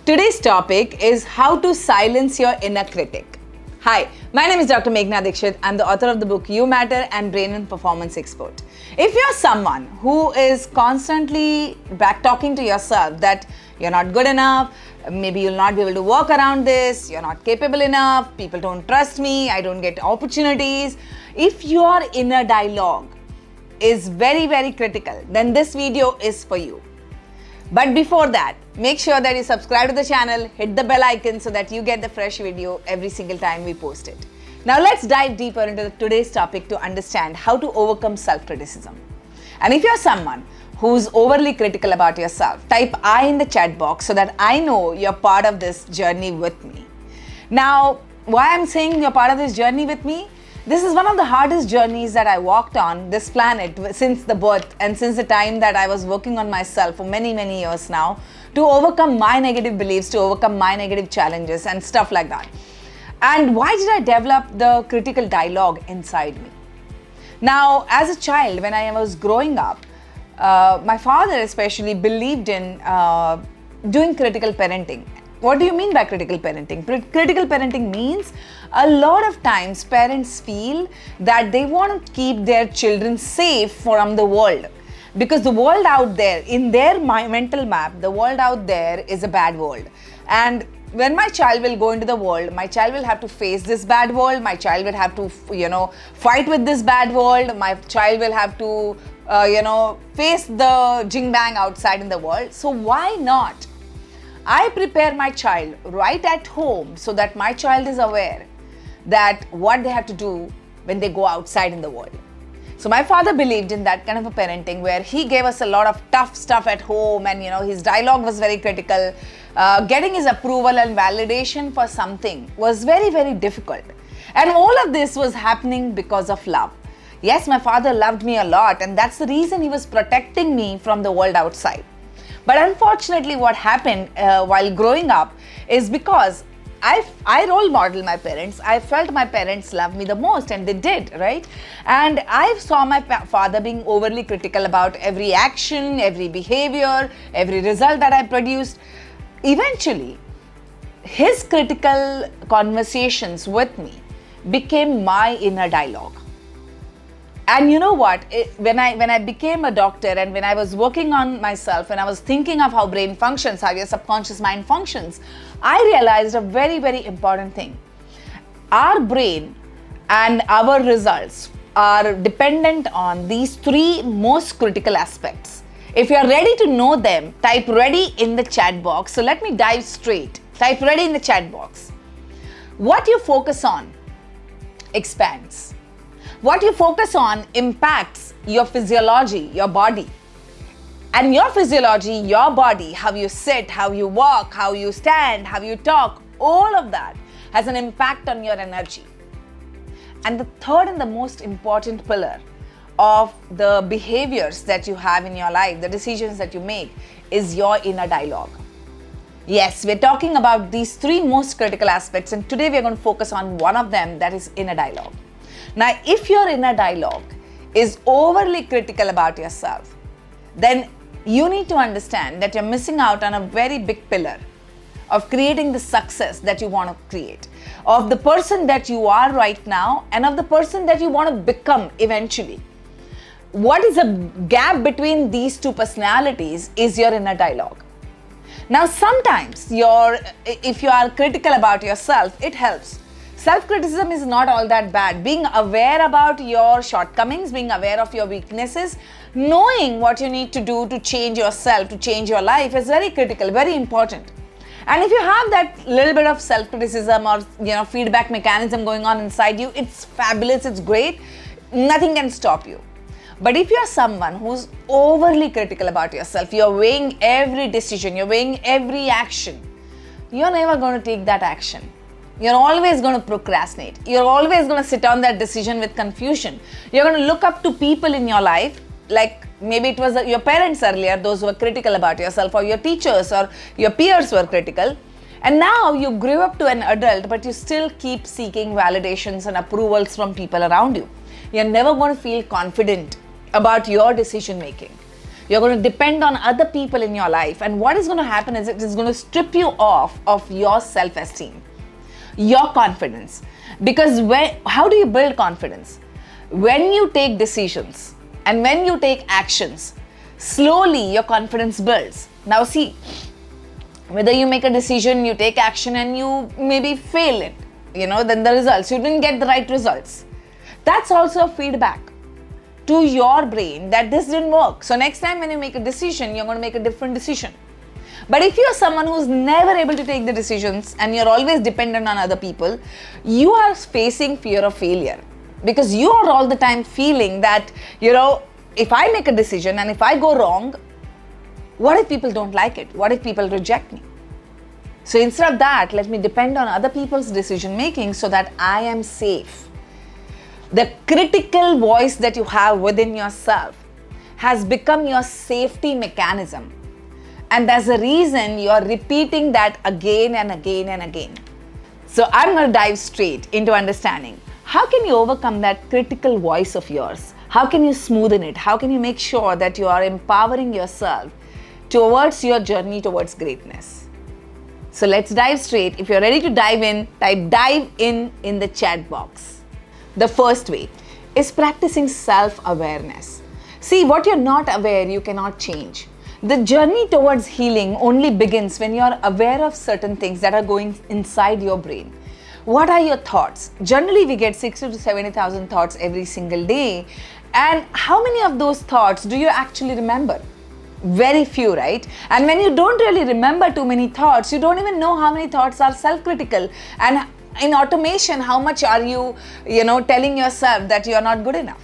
Today's topic is how to silence your inner critic. Hi, my name is Dr. Meghana Dikshit. I'm the author of the book You Matter and Brain and Performance Expert. If you're someone who is constantly back-talking to yourself that you're not good enough, maybe you'll not be able to work around this, you're not capable enough, people don't trust me, I don't get opportunities. If your inner dialogue is very, very critical, then this video is for you. But before that, make sure that you subscribe to the channel, hit the bell icon so that you get the fresh video every single time we post it. Now let's dive deeper into today's topic to understand how to overcome self-criticism. And if you're someone who's overly critical about yourself, type I in the chat box so that I know you're part of this journey with me. Now, why I'm saying you're part of this journey with me? This is one of the hardest journeys that I walked on this planet since the birth and since the time that I was working on myself for many, many years now to overcome my negative beliefs, to overcome my negative challenges and stuff like that. And why did I develop the critical dialogue inside me? Now, as a child, when I was growing up, my father especially believed in doing critical parenting. What do you mean by critical parenting? Critical parenting means a lot of times parents feel that they want to keep their children safe from the world. Because the world out there, in their mental map, the world out there is a bad world. And when my child will go into the world, my child will have to face this bad world, my child will have to, fight with this bad world, my child will have to, face the jing-bang outside in the world. So why not? I prepare my child right at home so that my child is aware that what they have to do when they go outside in the world. So my father believed in that kind of a parenting where he gave us a lot of tough stuff at home and his dialogue was very critical. Getting his approval and validation for something was very, very difficult. And all of this was happening because of love. Yes, my father loved me a lot and that's the reason he was protecting me from the world outside. But unfortunately, what happened while growing up is because I role modeled my parents. I felt my parents loved me the most and they did, right? And I saw my father being overly critical about every action, every behavior, every result that I produced. Eventually, his critical conversations with me became my inner dialogue. And you know what, when I became a doctor and when I was working on myself and I was thinking of how brain functions, how your subconscious mind functions, I realized a very, very important thing. Our brain and our results are dependent on these three most critical aspects. If you're ready to know them, type ready in the chat box. So let me dive straight. Type ready in the chat box. What you focus on expands. What you focus on impacts your physiology, your body. And your physiology, your body, how you sit, how you walk, how you stand, how you talk, all of that has an impact on your energy. And the third and the most important pillar of the behaviors that you have in your life, the decisions that you make, is your inner dialogue. Yes, we're talking about these three most critical aspects, and today we're going to focus on one of them, that is inner dialogue. Now, if your inner dialogue is overly critical about yourself, then you need to understand that you're missing out on a very big pillar of creating the success that you want to create, of the person that you are right now and of the person that you want to become eventually. What is a gap between these two personalities is your inner dialogue. Now, sometimes if you are critical about yourself, it helps. Self-criticism is not all that bad. Being aware about your shortcomings, being aware of your weaknesses, knowing what you need to do to change yourself, to change your life is very critical, very important. And if you have that little bit of self-criticism or feedback mechanism going on inside you, it's fabulous, it's great. Nothing can stop you. But if you're someone who's overly critical about yourself, you're weighing every decision, you're weighing every action, you're never going to take that action. You're always going to procrastinate. You're always going to sit on that decision with confusion. You're going to look up to people in your life, like maybe it was your parents earlier, those who were critical about yourself, or your teachers or your peers were critical. And now you grew up to an adult, but you still keep seeking validations and approvals from people around you. You're never going to feel confident about your decision making. You're going to depend on other people in your life. And what is going to happen is it is going to strip you off of your self-esteem, your confidence. Because how do you build confidence? When you take decisions and when you take actions, slowly your confidence builds. Now see, whether you make a decision, you take action and you maybe fail it, then the results, you didn't get the right results. That's also a feedback to your brain that this didn't work. So next time when you make a decision, you're going to make a different decision. But if you're someone who's never able to take the decisions and you're always dependent on other people, you are facing fear of failure, because you are all the time feeling that, if I make a decision and if I go wrong, what if people don't like it? What if people reject me? So instead of that, let me depend on other people's decision making so that I am safe. The critical voice that you have within yourself has become your safety mechanism. And there's a reason you are repeating that again and again and again. So I'm going to dive straight into understanding how can you overcome that critical voice of yours? How can you smoothen it? How can you make sure that you are empowering yourself towards your journey towards greatness? So let's dive straight. If you're ready to dive in, type dive in the chat box. The first way is practicing self-awareness. See, what you're not aware, you cannot change. The journey towards healing only begins when you're aware of certain things that are going inside your brain. What are your thoughts? Generally, we get 60 to 70,000 thoughts every single day. And how many of those thoughts do you actually remember? Very few, right? And when you don't really remember too many thoughts, you don't even know how many thoughts are self-critical. And in automation, how much are you, telling yourself that you're not good enough?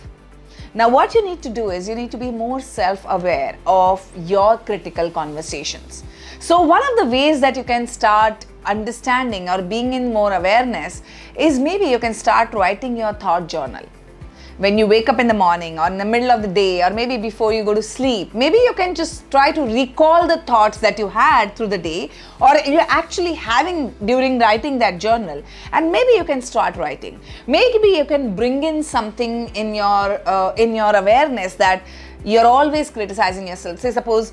Now, what you need to do is you need to be more self-aware of your critical conversations. So one of the ways that you can start understanding or being in more awareness is maybe you can start writing your thought journal. When you wake up in the morning or in the middle of the day or maybe before you go to sleep, maybe you can just try to recall the thoughts that you had through the day or you're actually having during writing that journal, and maybe you can start writing. Maybe you can bring in something in your awareness that you're always criticizing yourself. Say suppose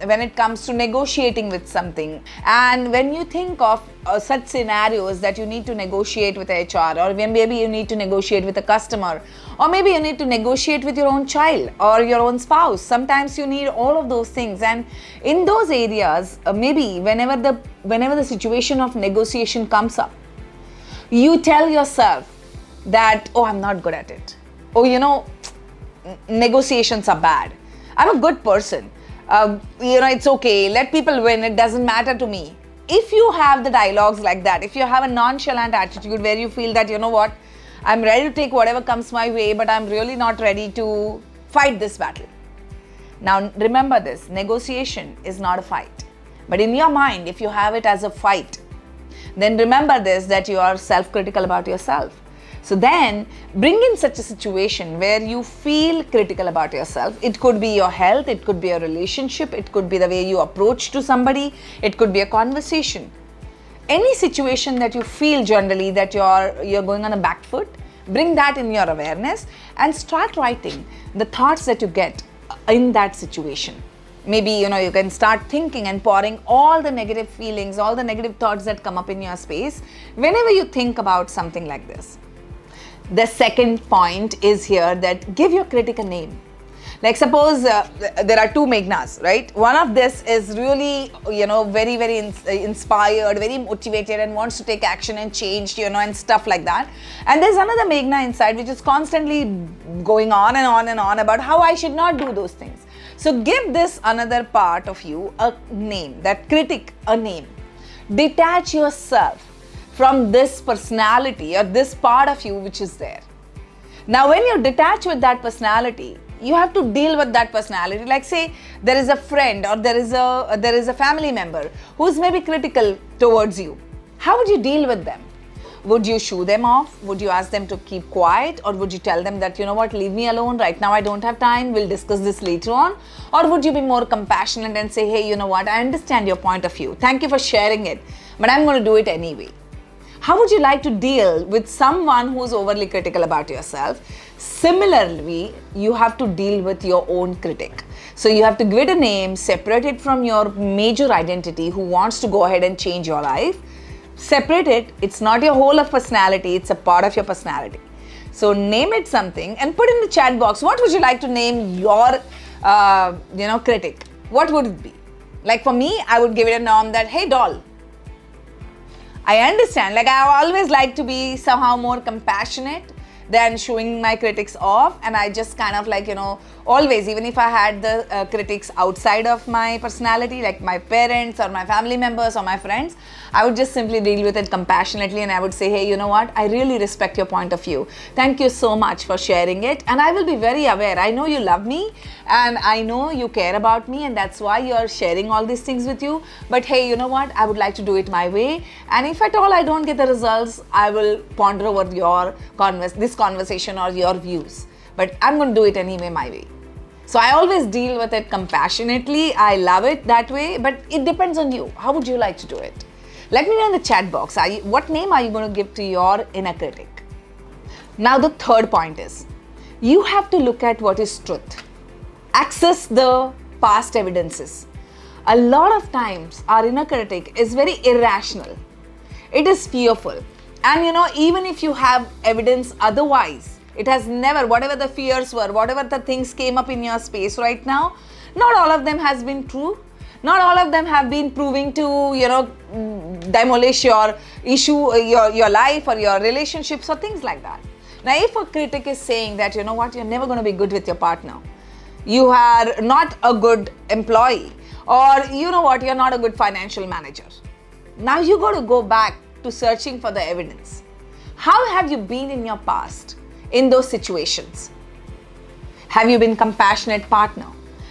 when it comes to negotiating with something, and when you think of such scenarios that you need to negotiate with HR, or maybe you need to negotiate with a customer, or maybe you need to negotiate with your own child or your own spouse. Sometimes you need all of those things, and in those areas, maybe whenever the situation of negotiation comes up, you tell yourself that, oh, I'm not good at it. Oh, negotiations are bad. I'm a good person. It's okay. Let people win. It doesn't matter to me. If you have the dialogues like that, if you have a nonchalant attitude where you feel that, I'm ready to take whatever comes my way, but I'm really not ready to fight this battle. Now, remember this, negotiation is not a fight. But in your mind, if you have it as a fight, then remember this, that you are self-critical about yourself. So then bring in such a situation where you feel critical about yourself. It could be your health, it could be a relationship, it could be the way you approach to somebody, it could be a conversation. Any situation that you feel generally that you're going on a back foot, bring that in your awareness and start writing the thoughts that you get in that situation. Maybe, you can start thinking and pouring all the negative feelings, all the negative thoughts that come up in your space whenever you think about something like this. The second point is here that give your critic a name. Like suppose there are two Meghnas, right? One of this is really, very, very inspired, very motivated and wants to take action and change, and stuff like that. And there's another Meghna inside which is constantly going on and on and on about how I should not do those things. So give this another part of you a name, that critic a name. Detach yourself from this personality or this part of you which is there. Now, when you detach with that personality, you have to deal with that personality. Like say there is a friend or there is a family member who's maybe critical towards you. How would you deal with them? Would you shoo them off? Would you ask them to keep quiet? Or would you tell them that, leave me alone, right now I don't have time, we'll discuss this later on? Or would you be more compassionate and say, hey, I understand your point of view, thank you for sharing it, but I'm going to do it anyway. How would you like to deal with someone who's overly critical about yourself? Similarly, you have to deal with your own critic. So you have to give it a name, separate it from your major identity who wants to go ahead and change your life. Separate it. It's not your whole of personality, it's a part of your personality. So name it something and put in the chat box, what would you like to name your critic? What would it be? Like for me, I would give it a name that, hey doll. I understand, like I always like to be somehow more compassionate than showing my critics off, and I just kind of like, always, even if I had the critics outside of my personality, like my parents or my family members or my friends, I would just simply deal with it compassionately and I would say, hey, you know what, I really respect your point of view. Thank you so much for sharing it, and I will be very aware. I know you love me and I know you care about me, and that's why you're sharing all these things with you. But hey, you know what, I would like to do it my way, and if at all I don't get the results, I will ponder over this conversation or your views, but I'm going to do it anyway my way. So I always deal with it compassionately. I love it that way, but it depends on you. How would you like to do it? Let me know in the chat box. What name are you going to give to your inner critic? Now the third point is, you have to look at what is truth. Access the past evidences. A lot of times our inner critic is very irrational. It is fearful. And even if you have evidence otherwise, it has never, whatever the fears were, whatever the things came up in your space right now, not all of them has been true. Not all of them have been proving to, demolish your issue, your life or your relationships or things like that. Now, if a critic is saying that, you know what, you're never going to be good with your partner, you are not a good employee, or you know what, you're not a good financial manager. Now you got to go back to searching for the evidence. How have you been in your past in those situations? Have you been compassionate partner?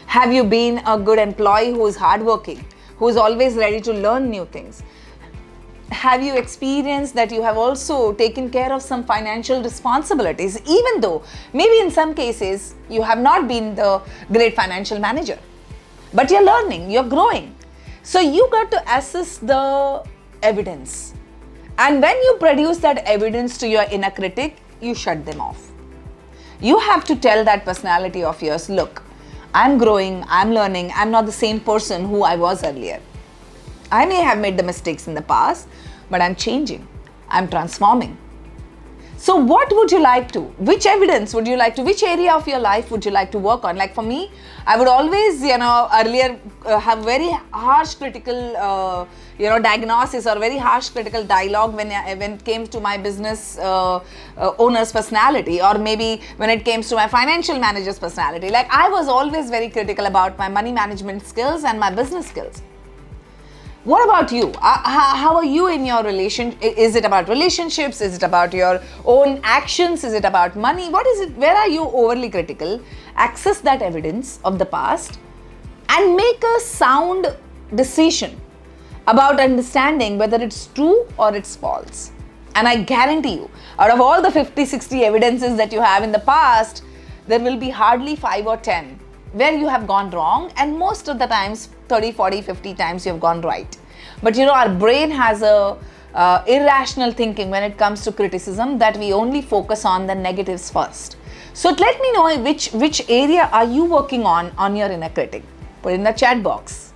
Have you been a good employee who is hardworking, who is always ready to learn new things? Have you experienced that you have also taken care of some financial responsibilities, even though maybe in some cases you have not been the great financial manager, but you're learning, you're growing. So you got to assess the evidence. And when you produce that evidence to your inner critic, you shut them off. You have to tell that personality of yours, look, I'm growing, I'm learning, I'm not the same person who I was earlier. I may have made the mistakes in the past, but I'm changing, I'm transforming. So what would you like to? Which evidence would you like to? Which area of your life would you like to work on? Like for me, I would always, earlier have very harsh critical, diagnosis or very harsh critical dialogue when it came to my business owner's personality, or maybe when it came to my financial manager's personality. Like I was always very critical about my money management skills and my business skills. What about you? How are you in your relation? Is it about relationships? Is it about your own actions? Is it about money? What is it? Where are you overly critical? Access that evidence of the past and make a sound decision about understanding whether it's true or it's false. And I guarantee you, out of all the 50, 60 evidences that you have in the past, there will be hardly 5 or 10 where you have gone wrong, and most of the times 30, 40, 50 times you have gone right. But our brain has a irrational thinking when it comes to criticism, that we only focus on the negatives first. So let me know which area are you working on your inner critic. Put in the chat box.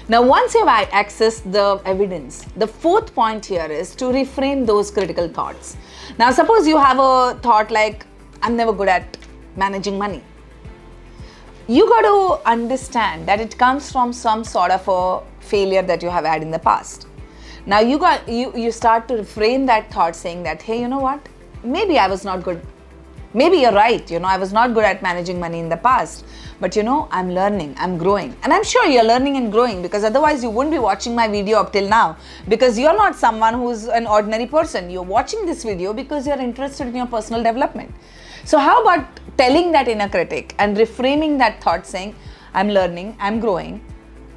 Now once you have accessed the evidence, the fourth point here is to reframe those critical thoughts. Now suppose you have a thought like, I'm never good at managing money. You got to understand that it comes from some sort of a failure that you have had in the past. Now you start to reframe that thought saying that, hey, you know what? Maybe I was not good. Maybe you're right. I was not good at managing money in the past, but I'm learning, I'm growing. And I'm sure you're learning and growing, because otherwise you wouldn't be watching my video up till now, because you're not someone who's an ordinary person. You're watching this video because you're interested in your personal development. So how about telling that inner critic and reframing that thought saying, I'm learning, I'm growing.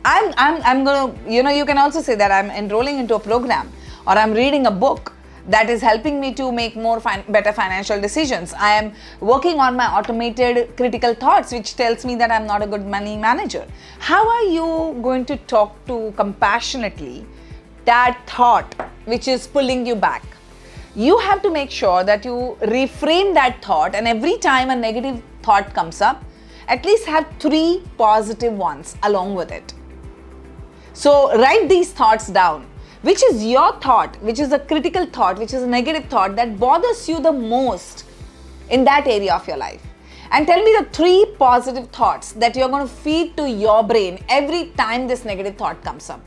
I'm going to, you can also say that I'm enrolling into a program, or I'm reading a book that is helping me to make better financial decisions. I am working on my automated critical thoughts, which tells me that I'm not a good money manager. How are you going to talk to compassionately that thought which is pulling you back? You have to make sure that you reframe that thought, and every time a negative thought comes up, at least have 3 positive ones along with it. So write these thoughts down. Which is your thought, which is a critical thought, which is a negative thought that bothers you the most in that area of your life? And tell me the 3 positive thoughts that you're going to feed to your brain every time this negative thought comes up.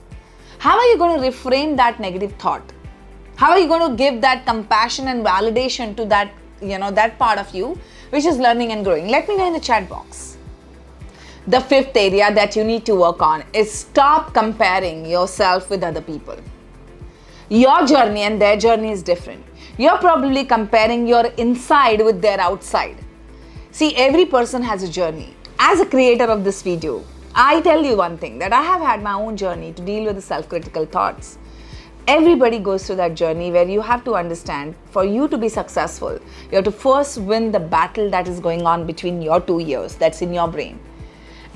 How are you going to reframe that negative thought? How are you going to give that compassion and validation to that, that part of you which is learning and growing? Let me know in the chat box. The 5th area that you need to work on is stop comparing yourself with other people. Your journey and their journey is different. You're probably comparing your inside with their outside. See, every person has a journey. As a creator of this video, I tell you one thing, that I have had my own journey to deal with the self-critical thoughts. Everybody goes through that journey where you have to understand, for you to be successful, you have to first win the battle that is going on between your 2 ears, that's in your brain.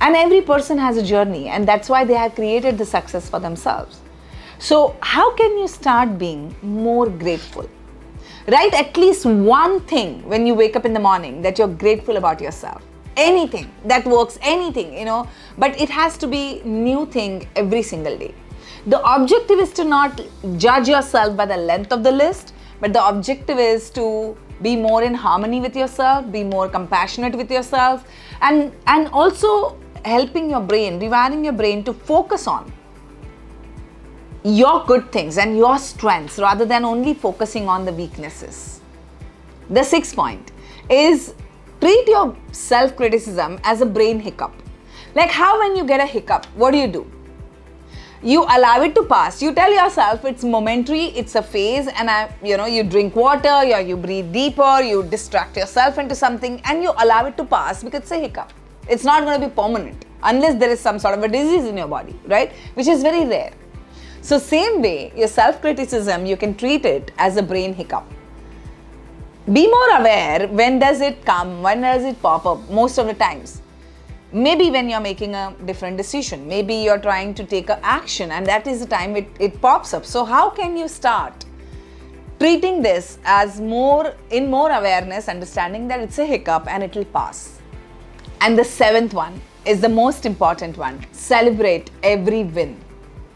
And every person has a journey, and that's why they have created the success for themselves. So how can you start being more grateful? Write at least one thing when you wake up in the morning that you're grateful about yourself. Anything that works, anything, but it has to be new thing every single day. The objective is to not judge yourself by the length of the list, but the objective is to be more in harmony with yourself, be more compassionate with yourself, and also helping your brain, rewiring your brain to focus on your good things and your strengths rather than only focusing on the weaknesses. The 6th point is treat your self-criticism as a brain hiccup. Like how when you get a hiccup, what do? You allow it to pass. You tell yourself it's momentary, it's a phase, and you drink water, you breathe deeper, you distract yourself into something, and you allow it to pass because it's a hiccup. It's not going to be permanent unless there is some sort of a disease in your body, right? Which is very rare. So same way, your self-criticism, you can treat it as a brain hiccup. Be more aware, when does it come, when does it pop up, most of the times. Maybe when you're making a different decision, maybe you're trying to take an action, and that is the time it pops up. So how can you start treating this as more awareness, understanding that it's a hiccup and it will pass? And the 7th one is the most important one. Celebrate every win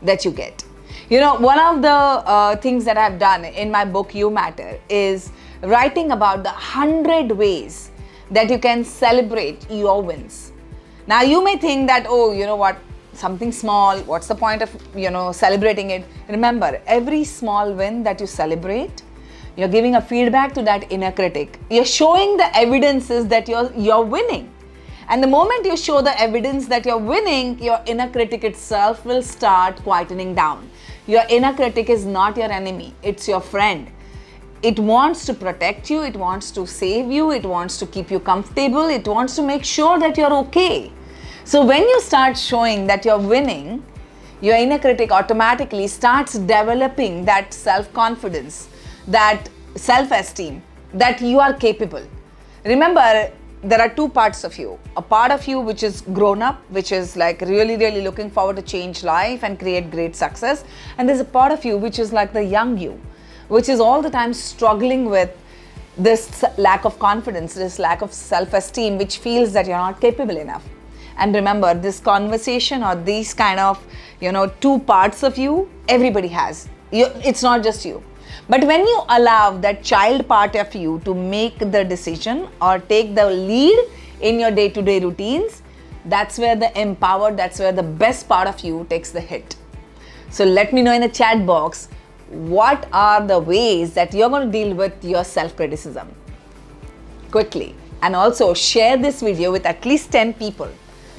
that you get. One of the things that I've done in my book, You Matter, is writing about the 100 ways that you can celebrate your wins. Now you may think that, something small, what's the point of, celebrating it? Remember, every small win that you celebrate, you're giving a feedback to that inner critic. You're showing the evidences that you're winning. And the moment you show the evidence that you're winning, your inner critic itself will start quietening down. Your inner critic is not your enemy, it's your friend. It wants to protect you, it wants to save you, it wants to keep you comfortable, it wants to make sure that you're okay. So when you start showing that you're winning, your inner critic automatically starts developing that self-confidence, that self-esteem, that you are capable. Remember, there are 2 parts of you. A part of you which is grown up, which is like really, really looking forward to change life and create great success. And there's a part of you which is like the young you, which is all the time struggling with this lack of confidence, this lack of self-esteem, which feels that you're not capable enough. And remember, this conversation or these kind of, 2 parts of you, everybody has. It's not just you. But when you allow that child part of you to make the decision or take the lead in your day-to-day routines, that's where the empowered, that's where the best part of you takes the hit. So let me know in the chat box, what are the ways that you're going to deal with your self-criticism quickly. And also share this video with at least 10 people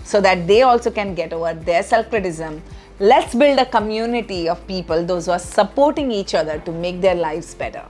so that they also can get over their self-criticism. Let's build a community of people, those who are supporting each other to make their lives better.